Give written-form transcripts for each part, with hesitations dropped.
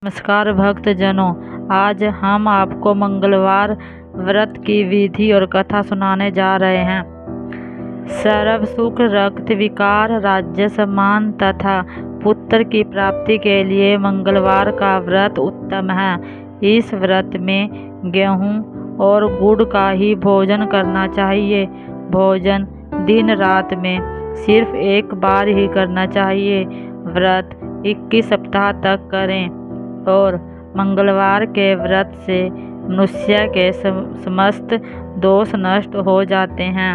नमस्कार भक्तजनों, आज हम आपको मंगलवार व्रत की विधि और कथा सुनाने जा रहे हैं। सर्व सुख, रक्त विकार, राज्य सम्मान तथा पुत्र की प्राप्ति के लिए मंगलवार का व्रत उत्तम है। इस व्रत में गेहूं और गुड़ का ही भोजन करना चाहिए। भोजन दिन रात में सिर्फ एक बार ही करना चाहिए। व्रत 21 सप्ताह तक करें और मंगलवार के व्रत से मनुष्य के समस्त दोष नष्ट हो जाते हैं।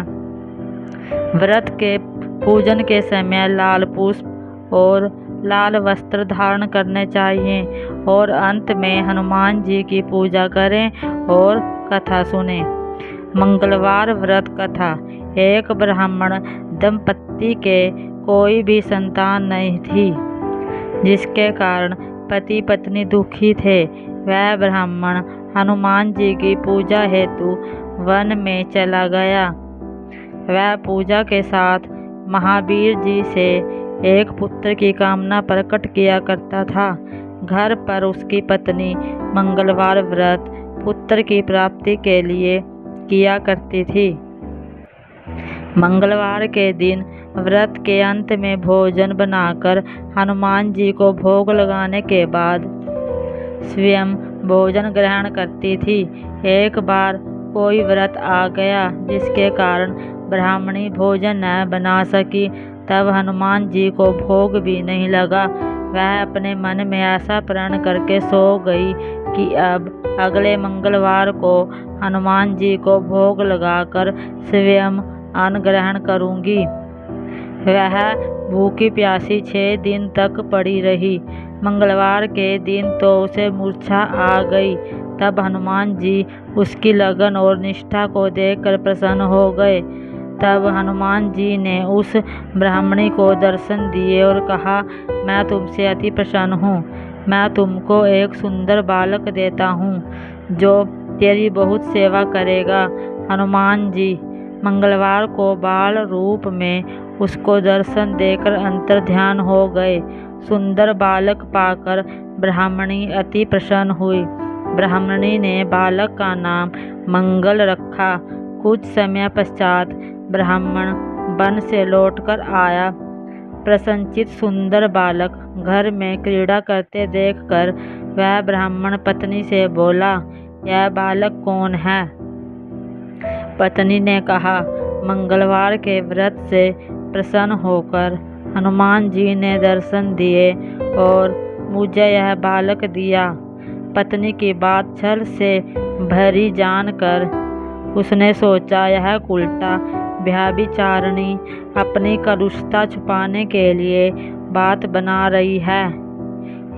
व्रत के पूजन के समय लाल पुष्प और लाल वस्त्र धारण करने चाहिए और अंत में हनुमान जी की पूजा करें और कथा सुनें। मंगलवार व्रत कथा। एक ब्राह्मण दंपत्ति के कोई भी संतान नहीं थी, जिसके कारण पति पत्नी दुखी थे। वह ब्राह्मण हनुमान जी की पूजा हेतु वन में चला गया। वह पूजा के साथ महावीर जी से एक पुत्र की कामना प्रकट किया करता था। घर पर उसकी पत्नी मंगलवार व्रत पुत्र की प्राप्ति के लिए किया करती थी। मंगलवार के दिन व्रत के अंत में भोजन बनाकर हनुमान जी को भोग लगाने के बाद स्वयं भोजन ग्रहण करती थी। एक बार कोई व्रत आ गया, जिसके कारण ब्राह्मणी भोजन न बना सकी। तब हनुमान जी को भोग भी नहीं लगा। वह अपने मन में ऐसा प्रण करके सो गई कि अब अगले मंगलवार को हनुमान जी को भोग लगाकर स्वयं अन्न ग्रहण करूंगी। वह भूखी प्यासी 6 दिन तक पड़ी रही। मंगलवार के दिन तो उसे मूर्छा आ गई। तब हनुमान जी उसकी लगन और निष्ठा को देखकर प्रसन्न हो गए। तब हनुमान जी ने उस ब्राह्मणी को दर्शन दिए और कहा, मैं तुमसे अति प्रसन्न हूँ। मैं तुमको एक सुंदर बालक देता हूँ, जो तेरी बहुत सेवा करेगा। हनुमान जी मंगलवार को बाल रूप में उसको दर्शन देकर अंतर्ध्यान हो गए। सुंदर बालक पाकर ब्राह्मणी अति प्रसन्न हुई। ब्राह्मणी ने बालक का नाम मंगल रखा। कुछ समय पश्चात ब्राह्मण वन से लौटकर आया। प्रसन्नचित सुंदर बालक घर में क्रीड़ा करते देखकर वह ब्राह्मण पत्नी से बोला, यह बालक कौन है? पत्नी ने कहा, मंगलवार के व्रत से प्रसन्न होकर हनुमान जी ने दर्शन दिए और मुझे यह बालक दिया। पत्नी की बात छल से भरी जानकर उसने सोचा, यह उल्टा व्यभिचारिणी अपनी कलुषता छुपाने के लिए बात बना रही है।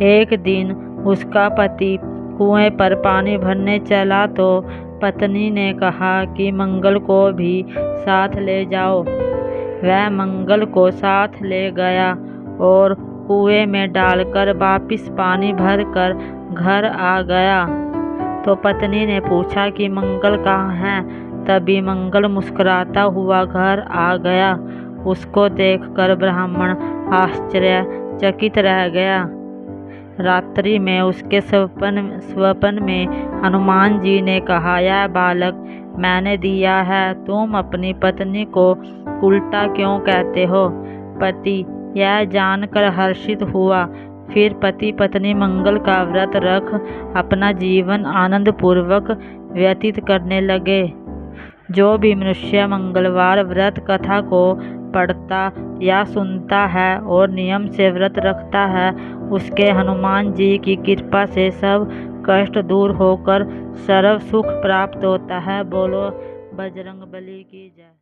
एक दिन उसका पति कुएं पर पानी भरने चला तो पत्नी ने कहा कि मंगल को भी साथ ले जाओ। वह मंगल को साथ ले गया और कुएं में डालकर वापिस पानी भरकर घर आ गया। तो पत्नी ने पूछा कि मंगल कहाँ है? तभी मंगल मुस्कुराता हुआ घर आ गया। उसको देखकर ब्राह्मण आश्चर्यचकित रह गया। रात्रि में उसके स्वप्न में हनुमान जी ने कहा, यह बालक मैंने दिया है, तुम अपनी पत्नी को उल्टा क्यों कहते हो? पति यह जानकर हर्षित हुआ। फिर पति पत्नी मंगल का व्रत रख अपना जीवन आनंद पूर्वक व्यतीत करने लगे। जो भी मनुष्य मंगलवार व्रत कथा को पढ़ता या सुनता है और नियम से व्रत रखता है, उसके हनुमान जी की कृपा से सब कष्ट दूर होकर सर्व सुख प्राप्त होता है। बोलो बजरंगबली की जय।